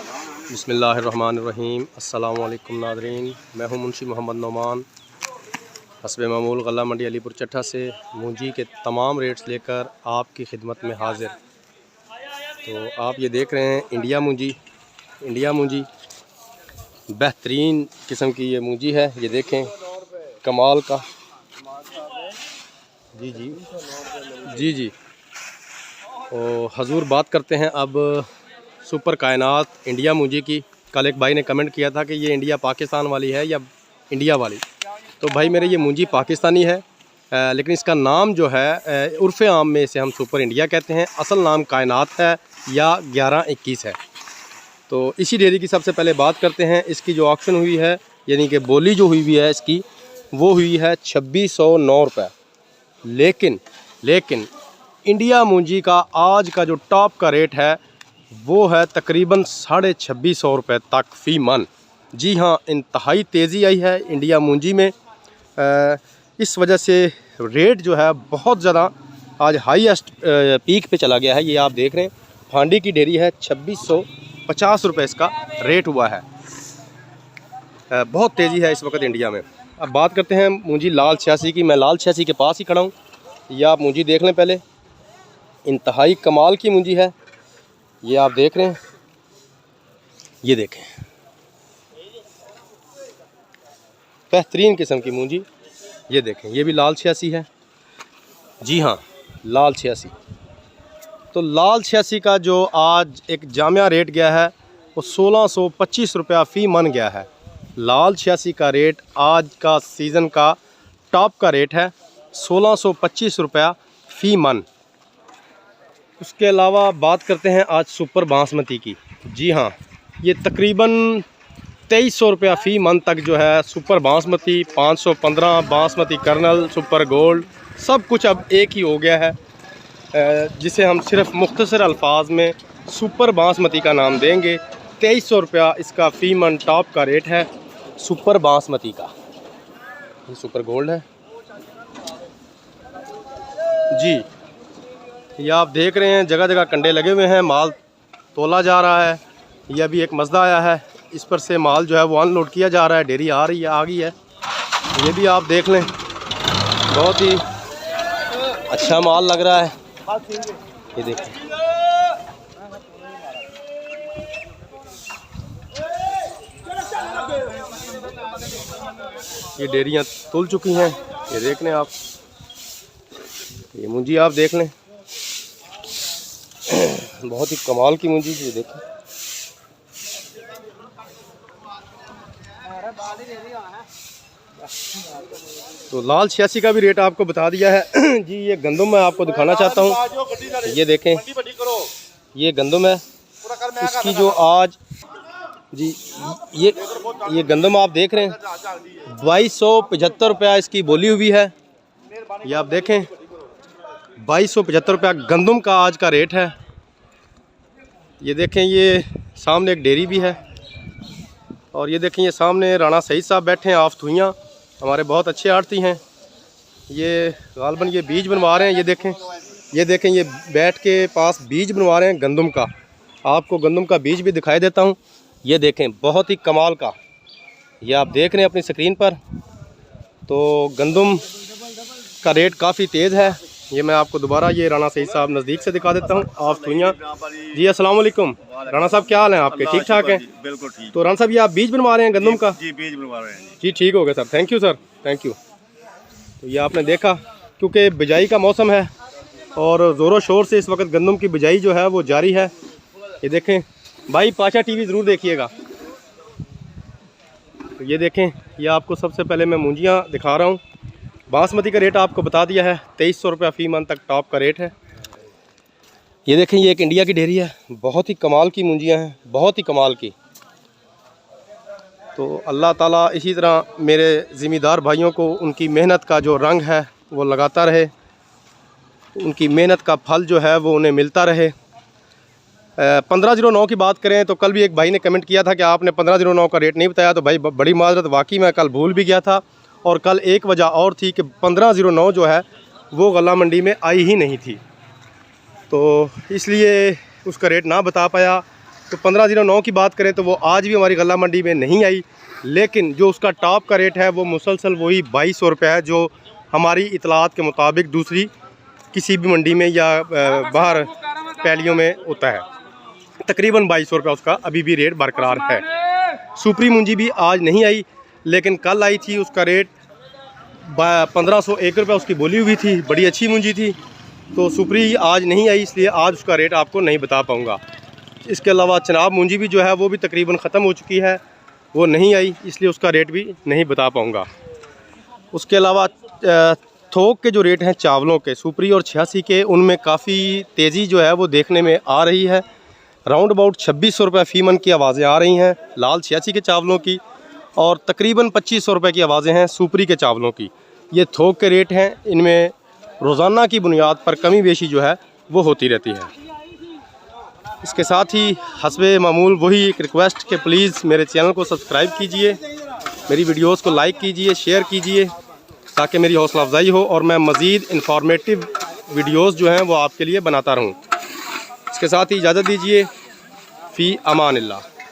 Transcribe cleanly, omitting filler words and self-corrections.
बिस्मिल्लाहिर्रहमानिर्रहीम। अस्सलाम वालेकुम नाज़रीन, मैं हूं मुंशी मोहम्मद नौमान, हस्बे मामूल गल्ला मंडी अलीपुर चट्ठा से मूंजी के तमाम रेट्स लेकर आपकी खिदमत में हाज़िर। तो आप ये देख रहे हैं इंडिया मूंजी बेहतरीन किस्म की ये मूंजी है। ये देखें कमाल का। जी। और हजूर बात करते हैं अब सुपर कायनात इंडिया मूंजी की। कल एक भाई ने कमेंट किया था कि ये इंडिया पाकिस्तान वाली है या इंडिया वाली। तो भाई मेरे ये मूंजी पाकिस्तानी है, लेकिन इसका नाम जो है उर्फ़ आम में इसे हम सुपर इंडिया कहते हैं। असल नाम कायनात है या 1121 है। तो इसी डेयरी की सबसे पहले बात करते हैं। इसकी जो ऑक्शन हुई है यानी कि बोली जो हुई है इसकी, वो हुई है 2609 रुपये। लेकिन इंडिया मूंजी का आज का जो टॉप का रेट है वो है तकरीबन 2650 रुपये तक फ़ी मन। जी हाँ, इंतहाई तेज़ी आई है इंडिया मूंजी में। इस वजह से रेट जो है बहुत ज़्यादा आज हाईएस्ट पीक पे चला गया है। ये आप देख रहे हैं फांडी की डेयरी है, 2650 रुपये इसका रेट हुआ है। बहुत तेज़ी है इस वक्त इंडिया में। अब बात करते हैं मूंजी लाल 86 की। मैं लाल 86 के पास ही खड़ा हूँ। ये आप मूंजी देख लें पहले, इंतहाई कमाल की मूंजी है। ये आप देख रहे हैं, ये देखें बेहतरीन किस्म की मूंजी। ये देखें, ये भी लाल 86 है। जी हाँ, लाल 86। तो लाल 86 का जो आज एक जामिया रेट गया है वो 1625 रुपया फ़ी मन गया है। लाल 86 का रेट आज का सीज़न का टॉप का रेट है 1625 रुपया फ़ी मन। उसके अलावा बात करते हैं आज सुपर बासमती की। जी हाँ, ये तकरीबन 2300 रुपया फ़ी मन तक जो है super basmati, 515 basmati Karnal, super gold, सब कुछ अब एक ही हो गया है, जिसे हम सिर्फ मुख्तसर अल्फाज में सुपर बासमती का नाम देंगे। 2300 रुपया इसका फ़ी मन टॉप का रेट है सुपर बासमती का। ये सुपर गोल्ड है जी। ये आप देख रहे हैं जगह जगह कंडे लगे हुए हैं, माल तोला जा रहा है। ये अभी एक मज़दा आया है, इस पर से माल जो है वो अनलोड किया जा रहा है। डेयरी आ गई है। ये भी आप देख लें, बहुत ही अच्छा माल लग रहा है। ये देखें, ये डेयरियाँ तुल चुकी हैं। ये देख लें आप, ये मूंजी आप देख लें, बहुत ही कमाल की मूंजी। ये देखें, तो लाल 86 का भी रेट आपको बता दिया है जी। ये गंदम मैं आपको दिखाना चाहता हूँ। ये देखें, ये गंदम है। इसकी जो आज जी ये गंदम आप देख रहे हैं 2275 रुपया इसकी बोली हुई है। ये आप देखें 2275 रुपया गंदम का आज का रेट है। ये देखें, ये सामने एक डेयरी भी है। और ये देखें, ये सामने राणा सईद साहब बैठे हैं, आफ थुइयाँ, हमारे बहुत अच्छे आड़ती हैं। ये गालबन ये बीज बनवा रहे हैं। ये देखें ये बैठ के पास बीज बनवा रहे हैं गंदम का। आपको गंदम का बीज भी दिखाई देता हूँ। ये देखें, बहुत ही कमाल का। ये आप देख रहे हैं अपनी स्क्रीन पर। तो गंदम का रेट काफ़ी तेज़ है। ये मैं आपको दोबारा ये राणा सईद साहब नज़दीक से दिखा देता हूँ, आप दुनिया जी। अस्सलाम वालेकुम राणा साहब, क्या हाल है आपके? ठीक ठाक हैं? बिल्कुल ठीक। तो राणा साहब ये आप बीज बनवा रहे हैं गंदम का? जी, बीज बनवा रहे हैं जी। ठीक हो गया sir, thank you sir, thank you. तो ये आपने देखा, क्योंकि बिजाई का मौसम है और ज़ोरों शोर से इस वक्त गंदम की बिजाई जो है वो जारी है। ये देखें भाई, पाशा टीवी ज़रूर देखिएगा। तो ये देखें, ये आपको सबसे पहले मैं मूंजियाँ दिखा रहा हूँ। बासमती का रेट आपको बता दिया है, 2300 रुपया फ़ी मन तक टॉप का रेट है। ये देखें, ये एक इंडिया की डेयरी है। बहुत ही कमाल की मूंजियाँ हैं, बहुत ही कमाल की। तो अल्लाह ताला इसी तरह मेरे ज़िम्मेदार भाइयों को उनकी मेहनत का जो रंग है वो लगाता रहे, उनकी मेहनत का फल जो है वो उन्हें मिलता रहे। 1509 की बात करें तो कल भी एक भाई ने कमेंट किया था कि आपने 1509 का रेट नहीं बताया। तो भाई बड़ी माजरत, वाकई मैं कल भूल भी गया था। और कल एक वजह और थी कि 1509 जो है वो गला मंडी में आई ही नहीं थी, तो इसलिए उसका रेट ना बता पाया। तो 1509 की बात करें तो वो आज भी हमारी गल्ला मंडी में नहीं आई, लेकिन जो उसका टॉप का रेट है वो मुसलसल वही 2200 रुपये है, जो हमारी इतलात के मुताबिक दूसरी किसी भी मंडी में या बाहर पैलियों में होता है। तकरीबन 2200 रुपये उसका अभी भी रेट बरकरार है। सुपरी मुंजी भी आज नहीं आई, लेकिन कल आई थी। उसका रेट 1501 रुपये उसकी बोली हुई थी, बड़ी अच्छी मुंजी थी। तो सुपरी आज नहीं आई, इसलिए आज उसका रेट आपको नहीं बता पाऊँगा। इसके अलावा चनाब मुंजी भी जो है वो भी तकरीबन ख़त्म हो चुकी है, वो नहीं आई, इसलिए उसका रेट भी नहीं बता पाऊँगा। उसके अलावा थोक के जो रेट हैं चावलों के, सुपरी और 86 के, उनमें काफ़ी तेज़ी जो है वो देखने में आ रही है। राउंड अबाउट 2600 रुपये फ़ी मन की आवाज़ें आ रही हैं लाल 86 के चावलों की, और तकरीबन 2500 रुपये की आवाज़ें हैं सुपरी के चावलों की। ये थोक के रेट हैं, इनमें रोज़ाना की बुनियाद पर कमी बेशी जो है वो होती रहती है। इसके साथ ही हस्बे मामूल वही एक रिक्वेस्ट कि प्लीज़ मेरे चैनल को सब्सक्राइब कीजिए, मेरी वीडियोस को लाइक कीजिए, शेयर कीजिए, ताकि मेरी हौसला अफजाई हो और मैं मज़ीद इंफॉर्मेटिव वीडियोस जो हैं वो आपके लिए बनाता रहूं। इसके साथ ही इजाज़त दीजिए। फ़ी अमानिल्लाह।